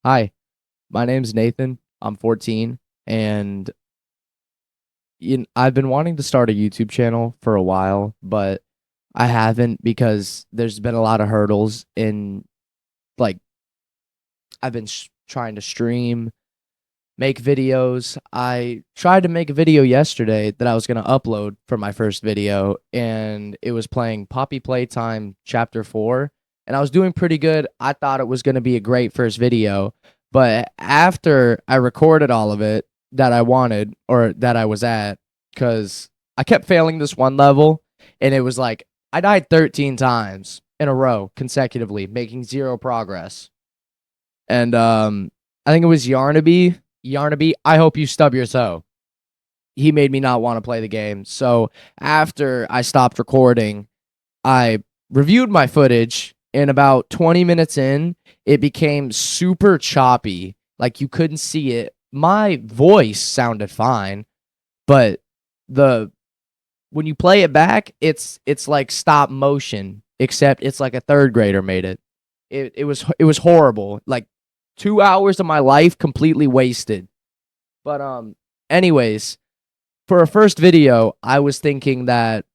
Hi, my name's Nathan. I'm 14, and I've been wanting to start a YouTube channel for a while, but I haven't because there's been a lot of hurdles in like I've been trying to stream, make videos. I tried to make a video yesterday that I was going to upload for my first video, and it was playing Poppy Playtime Chapter 4, and I was doing pretty good. I thought it was going to be a great first video, but after I recorded all of it that I wanted or that I was at, because I kept failing this one level, and it was like I died 13 times in a row consecutively, making zero progress. And I think it was Yarnaby. Yarnaby, I hope you stub your toe. He made me not want to play the game. So after I stopped recording, I reviewed my footage, and about 20 minutes in, it became super choppy. Like you couldn't see it. My voice sounded fine, but when you play it back, it's like stop motion, except it's like a third grader made it. It was horrible. Like 2 hours of my life completely wasted. But anyways, for a first video, I was thinking that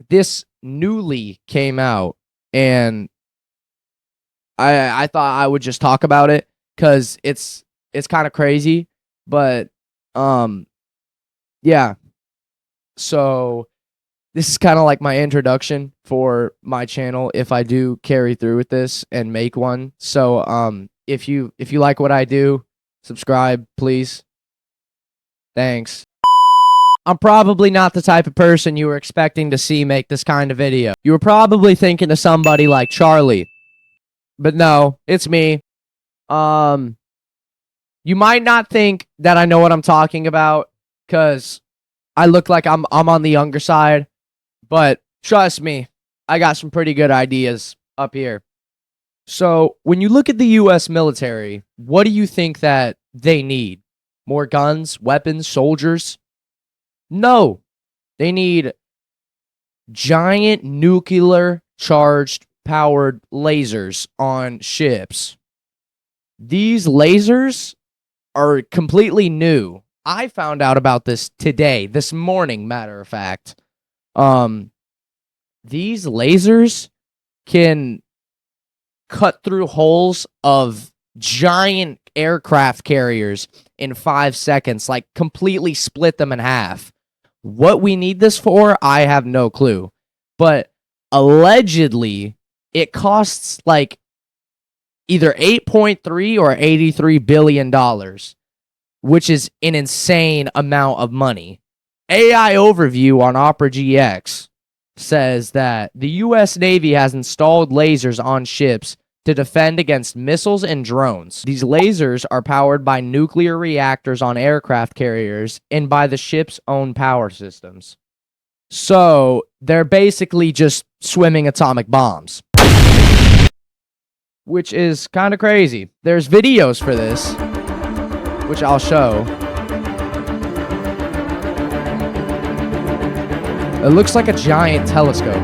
this newly came out, and I thought I would just talk about it because it's kind of crazy. But yeah. So this is kind of like my introduction for my channel if I do carry through with this and make one. So if you like what I do, subscribe, please. Thanks. I'm probably not the type of person you were expecting to see make this kind of video. You were probably thinking of somebody like Charlie. But no, it's me. You might not think that I know what I'm talking about cuz I look like I'm on the younger side, but trust me, I got some pretty good ideas up here. So, when you look at the US military, what do you think that they need? More guns, weapons, soldiers? No. They need giant nuclear charged powered lasers on ships. These lasers are completely new. I found out about this today, this morning, matter of fact. These lasers can cut through holes of giant aircraft carriers in 5 seconds, like completely split them in half. What we need this for, I have no clue. But allegedly, it costs like either 8.3 or $83 billion, which is an insane amount of money. AI Overview on Opera GX says that the U.S. Navy has installed lasers on ships to defend against missiles and drones. These lasers are powered by nuclear reactors on aircraft carriers and by the ship's own power systems. So they're basically just swimming atomic bombs, which is kind of crazy. There's videos for this, which I'll show. It looks like a giant telescope.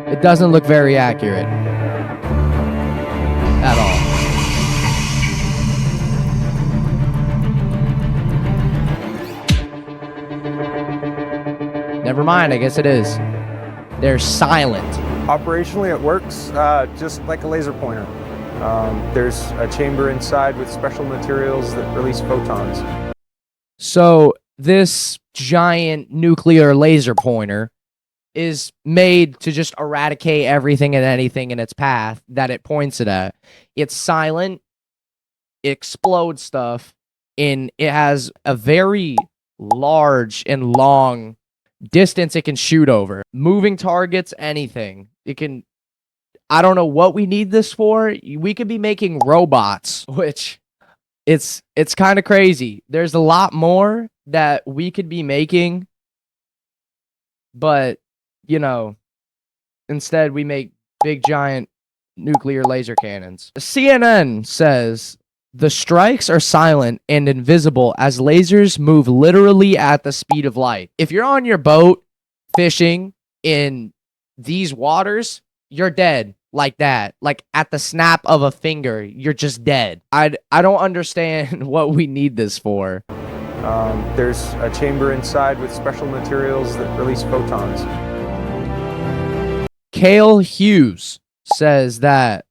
It doesn't look very accurate at all. Never mind, I guess it is. They're silent. Operationally, it works just like a laser pointer. There's a chamber inside with special materials that release photons. So this giant nuclear laser pointer is made to just eradicate everything and anything in its path that it points it at. It's silent, it explodes stuff, and it has a very large and long distance it can shoot over. Moving targets, anything. It can... I don't know what we need this for. We could be making robots, which it's kind of crazy. There's a lot more that we could be making, but, you know, instead we make big giant nuclear laser cannons. CNN says the strikes are silent and invisible as lasers move literally at the speed of light. If you're on your boat fishing in these waters, you're dead like that. Like at the snap of a finger, you're just dead. I don't understand what we need this for. There's a chamber inside with special materials that release photons. Cale Hughes says that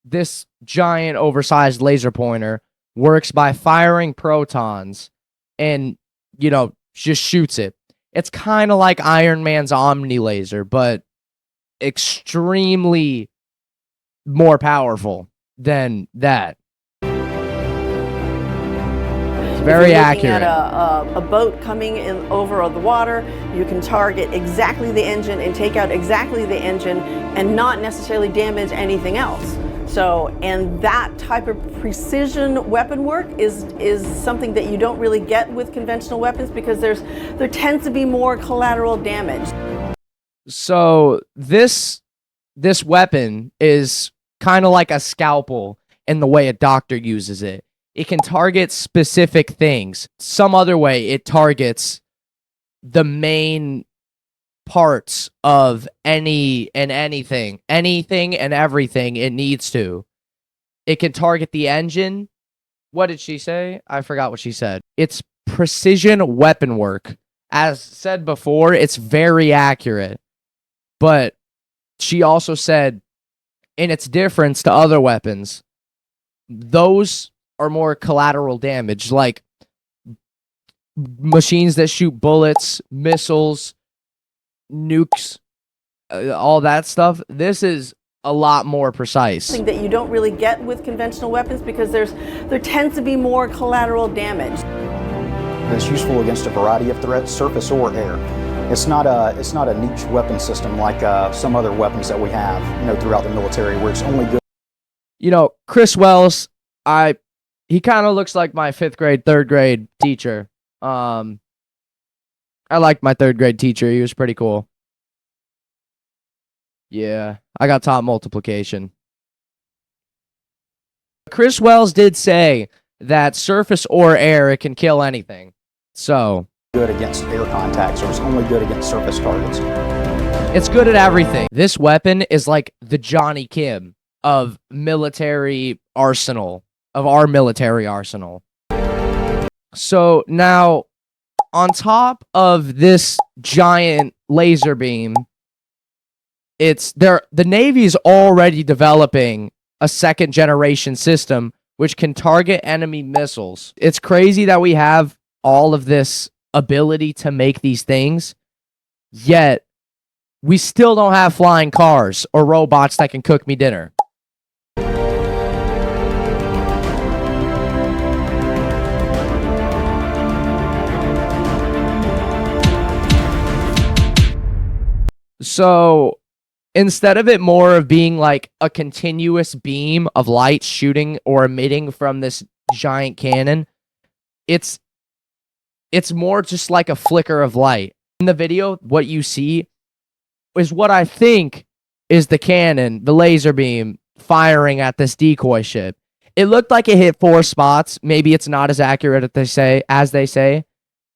this giant oversized laser pointer works by firing protons and, you know, just shoots it. It's kind of like Iron Man's Omni laser, but extremely more powerful than that. It's very accurate. At a boat coming in over the water, you can target exactly the engine and take out exactly the engine and not necessarily damage anything else. So, and that type of precision weapon work is something that you don't really get with conventional weapons because there tends to be more collateral damage. So this weapon is kind of like a scalpel in the way a doctor uses it. It can target specific things. Some other way, it targets the main parts of anything and everything it needs to. It can target the engine. What did she say? I forgot what she said. It's precision weapon work. As said before, it's very accurate. But she also said, in its difference to other weapons, those are more collateral damage, like machines that shoot bullets, missiles, nukes, all that stuff. This is a lot more precise. Something that you don't really get with conventional weapons because there tends to be more collateral damage. It's useful against a variety of threats, surface or air. It's not a niche weapon system like some other weapons that we have, throughout the military, where it's only good. Chris Wells, he kind of looks like my 5th grade, 3rd grade teacher. I liked my 3rd grade teacher. He was pretty cool. Yeah, I got taught multiplication. Chris Wells did say that surface or air, it can kill anything. So good against air contacts, or it's only good against surface targets. It's good at everything. This weapon is like the Johnny Kim of military arsenal, of our military arsenal. So now, on top of this giant laser beam, the Navy's already developing a 2nd generation system which can target enemy missiles. It's crazy that we have all of this ability to make these things, yet we still don't have flying cars or robots that can cook me dinner. So instead of it more of being like a continuous beam of light shooting or emitting from this giant cannon, it's more just like a flicker of light. In the video, what you see is what I think is the cannon, the laser beam, firing at this decoy ship. It looked like it hit 4 spots. Maybe it's not as accurate as they say,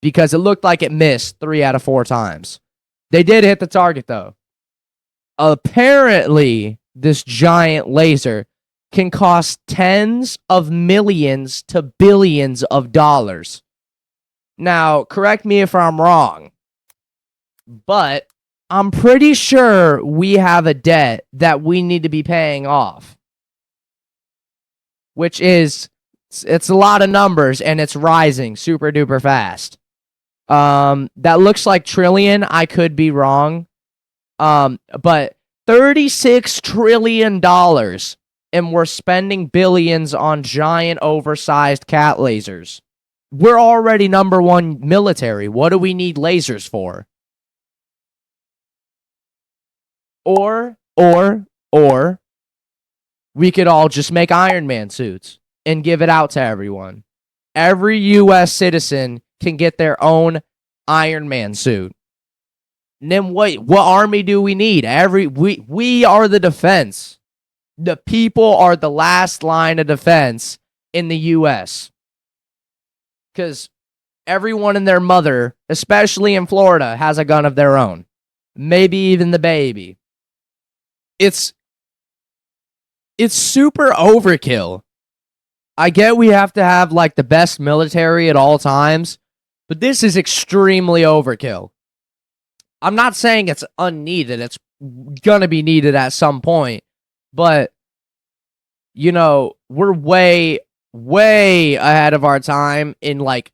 because it looked like it missed 3 out of 4 times. They did hit the target, though. Apparently, this giant laser can cost tens of millions to billions of dollars. Now, correct me if I'm wrong, but I'm pretty sure we have a debt that we need to be paying off, which is, it's a lot of numbers, and it's rising super duper fast. That looks like trillion. I could be wrong. But $36 trillion, and we're spending billions on giant oversized cat lasers. We're already number 1 military. What do we need lasers for? Or we could all just make Iron Man suits and give it out to everyone. Every U.S. citizen can get their own Iron Man suit. And then what army do we need? We are the defense. The people are the last line of defense in the U.S. Because everyone and their mother, especially in Florida, has a gun of their own. maybe even the baby. It's super overkill. I get we have to have like the best military at all times, but this is extremely overkill. I'm not saying it's unneeded. It's gonna be needed at some point, but you know, we're way ahead of our time in like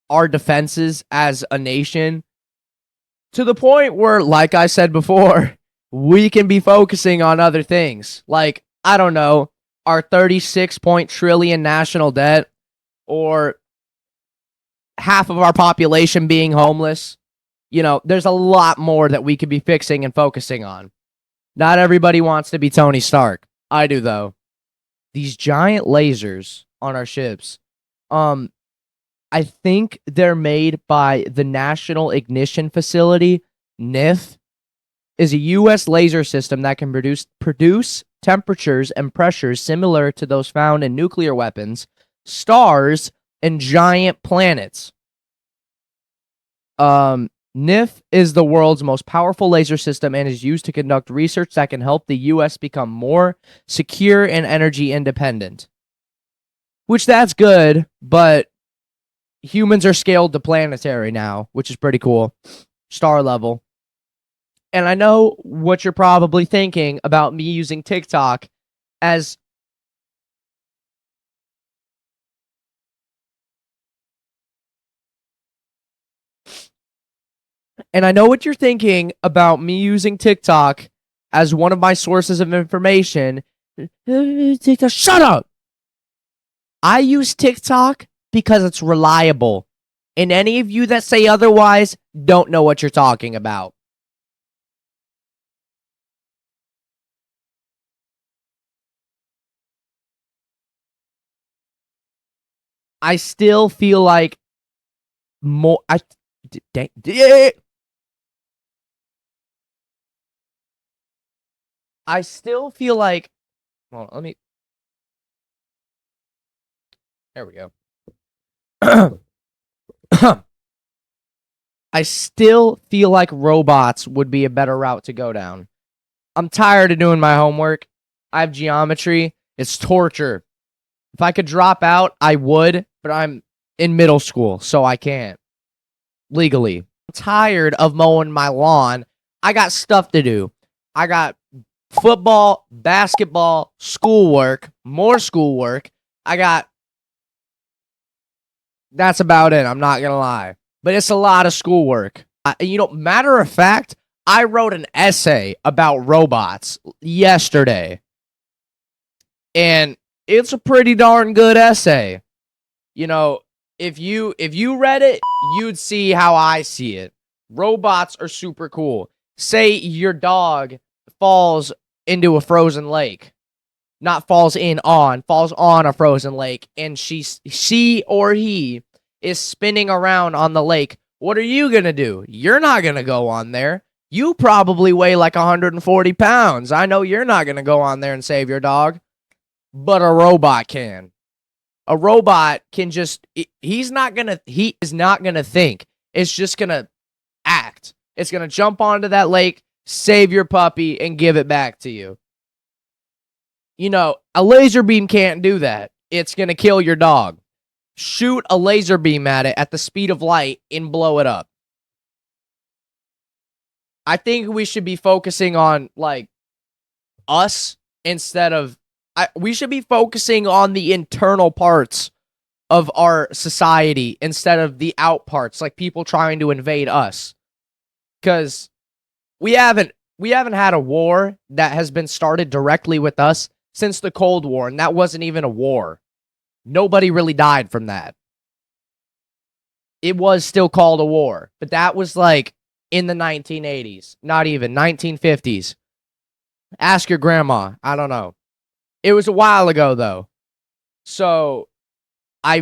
our defenses as a nation, to the point where, like I said before, we can be focusing on other things. Like, I don't know, our 36 trillion national debt, or half of our population being homeless. You know, there's a lot more that we could be fixing and focusing on. Not everybody wants to be Tony Stark. I do, though. These giant lasers on our ships, I think they're made by the National Ignition Facility, NIF, is a U.S. laser system that can produce temperatures and pressures similar to those found in nuclear weapons, stars, and giant planets. NIF is the world's most powerful laser system and is used to conduct research that can help the U.S. become more secure and energy independent. Which, that's good, but humans are scaled to planetary now, which is pretty cool. Star level. And I know what you're probably thinking about me using TikTok as... And I know what you're thinking about me using TikTok as one of my sources of information. TikTok, shut up! I use TikTok because it's reliable. And any of you that say otherwise don't know what you're talking about. I still feel like more... I still feel like... Hold on, let me... There we go. I still feel like robots would be a better route to go down. I'm tired of doing my homework. I have geometry. It's torture. If I could drop out, I would, but I'm in middle school, so I can't. Legally. I'm tired of mowing my lawn. I got stuff to do. I got football, basketball, schoolwork, more schoolwork. That's about it. I'm not gonna lie. But it's a lot of schoolwork. Matter of fact, I wrote an essay about robots yesterday. And it's a pretty darn good essay. You know, if you read it, you'd see how I see it. Robots are super cool. Say your dog falls into a frozen lake. Not falls on a frozen lake, and she or he is spinning around on the lake. What are you gonna do? You're not gonna go on there. You probably weigh like 140 pounds. I know you're not gonna go on there and save your dog, but a robot can. A robot can just, he is not gonna think. It's just gonna act. It's gonna jump onto that lake, save your puppy, and give it back to you. You know, a laser beam can't do that. It's going to kill your dog. Shoot a laser beam at it at the speed of light and blow it up. I think we should be focusing on, like, us instead of... we should be focusing on the internal parts of our society instead of the out parts, like people trying to invade us. Because we haven't had a war that has been started directly with us since the Cold War, and that wasn't even a war. Nobody really died from that. It was still called a war, but that was like in the 1980s, not even 1950s. Ask your grandma. I don't know. It was a while ago, though. So I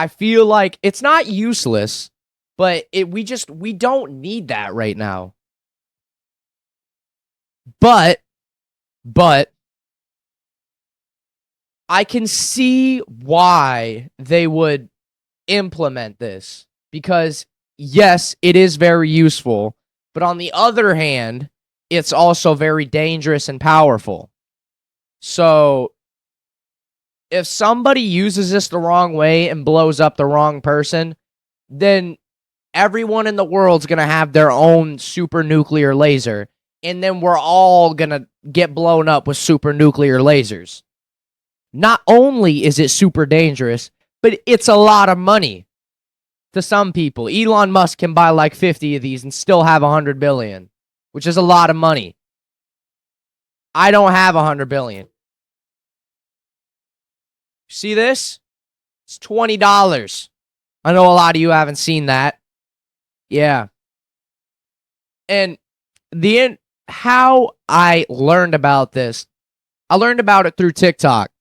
feel like it's not useless, but we don't need that right now. But I can see why they would implement this, because yes, it is very useful, But on the other hand, it's also very dangerous and powerful. So if somebody uses this the wrong way and blows up the wrong person, then everyone in the world's going to have their own super nuclear laser. And then we're all going to get blown up with super nuclear lasers. Not only is it super dangerous, but it's a lot of money to some people. Elon Musk can buy like 50 of these and still have 100 billion, which is a lot of money. I don't have 100 billion. See this? It's $20. I know a lot of you haven't seen that. Yeah. And how I learned about this, I learned about it through TikTok.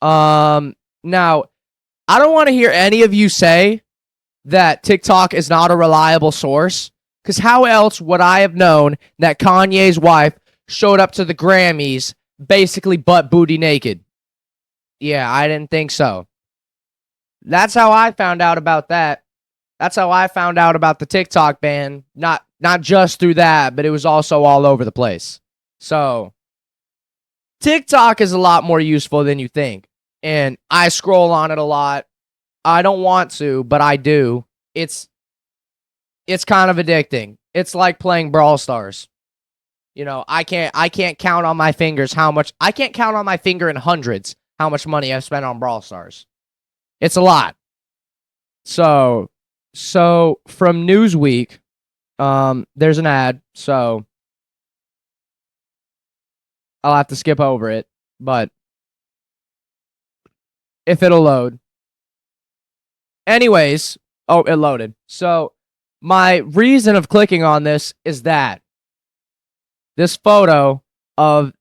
Now, I don't want to hear any of you say that TikTok is not a reliable source, because how else would I have known that Kanye's wife showed up to the Grammys basically butt booty naked? Yeah, I didn't think so. That's how I found out about that. That's how I found out about the TikTok ban. Not just through that, but it was also all over the place. So, TikTok is a lot more useful than you think. And I scroll on it a lot. I don't want to, but I do. It's kind of addicting. It's like playing Brawl Stars. You know, I can't count on my fingers I can't count on my finger in hundreds how much money I've spent on Brawl Stars. It's a lot. So from Newsweek, there's an ad, so I'll have to skip over it, but if it'll load. Anyways, oh, it loaded. So my reason of clicking on this is that this photo of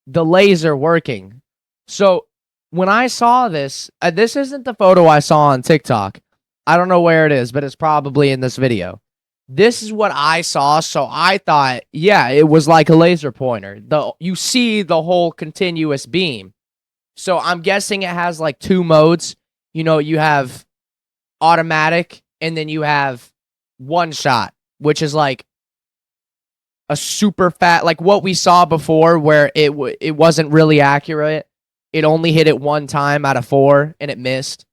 the laser working. So when I saw this, this isn't the photo I saw on TikTok. I don't know where it is, but it's probably in this video. This is what I saw, so I thought, yeah, it was like a laser pointer. You see the whole continuous beam. So I'm guessing it has like two modes. You know, you have automatic, and then you have one shot, which is like a super fat, like what we saw before, where it wasn't really accurate. It only hit it one time out of 4, and it missed.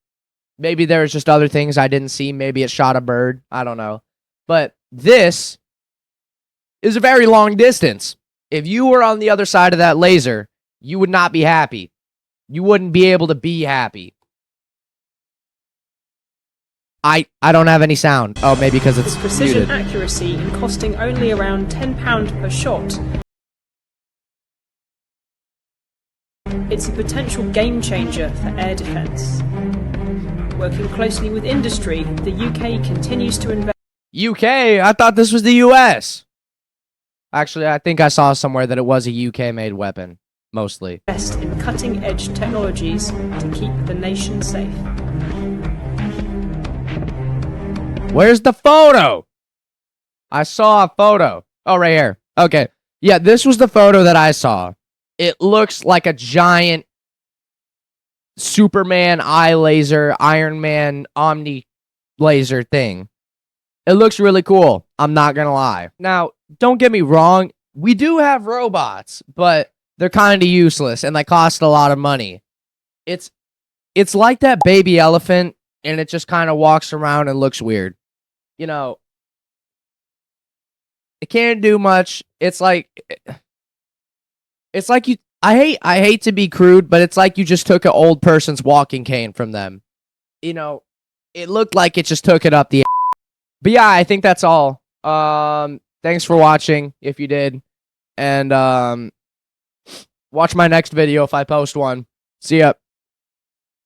Maybe there's just other things I didn't see. Maybe it shot a bird. I don't know. But this is a very long distance. If you were on the other side of that laser, you would not be happy. You wouldn't be able to be happy. I don't have any sound. Oh, maybe because it's precision muted. Accuracy and costing only around £10 per shot. It's a potential game changer for air defence. Working closely with industry, the UK continues to invest. UK? I thought this was the US. Actually, I think I saw somewhere that it was a UK-made weapon, mostly. In cutting-edge technologies to keep the nation safe. Where's the photo? I saw a photo. Oh, right here. Okay. Yeah, this was the photo that I saw. It looks like a giant Superman eye laser, Iron Man Omni laser thing. It looks really cool. I'm not gonna lie. Now, don't get me wrong. We do have robots, but they're kind of useless and they cost a lot of money. It's like that baby elephant, and it just kind of walks around and looks weird. You know, it can't do much. It's like you. I hate to be crude, but it's like you just took an old person's walking cane from them. You know, it looked like it just took it up the. But yeah, I think that's all. Thanks for watching, if you did, and watch my next video if I post one. See ya.